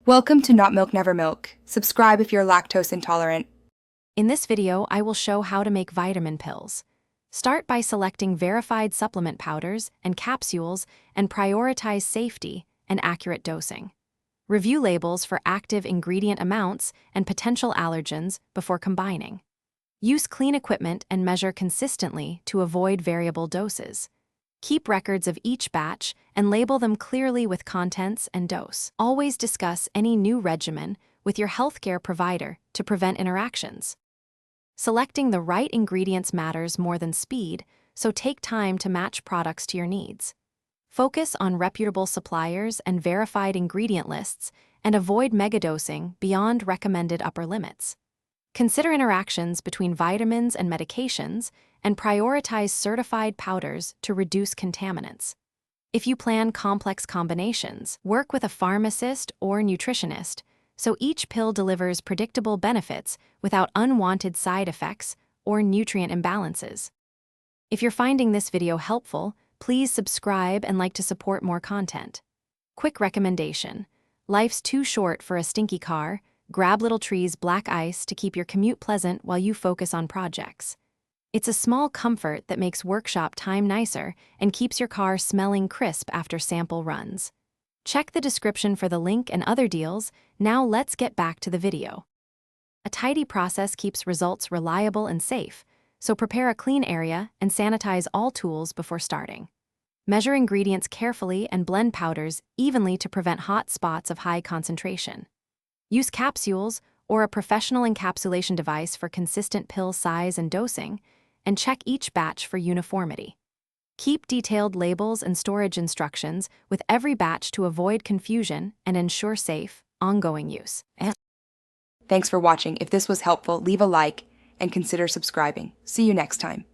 Welcome to Not Milk Never Milk. Subscribe if you're lactose intolerant. In this video, I will show how to make vitamin pills. Start by selecting verified supplement powders and capsules and prioritize safety and accurate dosing. Review labels for active ingredient amounts and potential allergens before combining. Use clean equipment and measure consistently to avoid variable doses. Keep records of each batch and label them clearly with contents and dose. Always discuss any new regimen with your healthcare provider to prevent interactions. Selecting the right ingredients matters more than speed, so take time to match products to your needs. Focus on reputable suppliers and verified ingredient lists, and avoid megadosing beyond recommended upper limits. Consider interactions between vitamins and medications, and prioritize certified powders to reduce contaminants. If you plan complex combinations, work with a pharmacist or nutritionist so each pill delivers predictable benefits without unwanted side effects or nutrient imbalances. If you're finding this video helpful, please subscribe and like to support more content. Quick recommendation: life's too short for a stinky car. Grab Little Tree's black ice to keep your commute pleasant while you focus on projects. It's a small comfort that makes workshop time nicer and keeps your car smelling crisp after sample runs. Check the description for the link and other deals. Now let's get back to the video. A tidy process keeps results reliable and safe, so prepare a clean area and sanitize all tools before starting. Measure ingredients carefully and blend powders evenly to prevent hot spots of high concentration. Use capsules or a professional encapsulation device for consistent pill size and dosing, and check each batch for uniformity. Keep detailed labels and storage instructions with every batch to avoid confusion and ensure safe, ongoing use. Thanks for watching. If this was helpful, leave a like and consider subscribing. See you next time.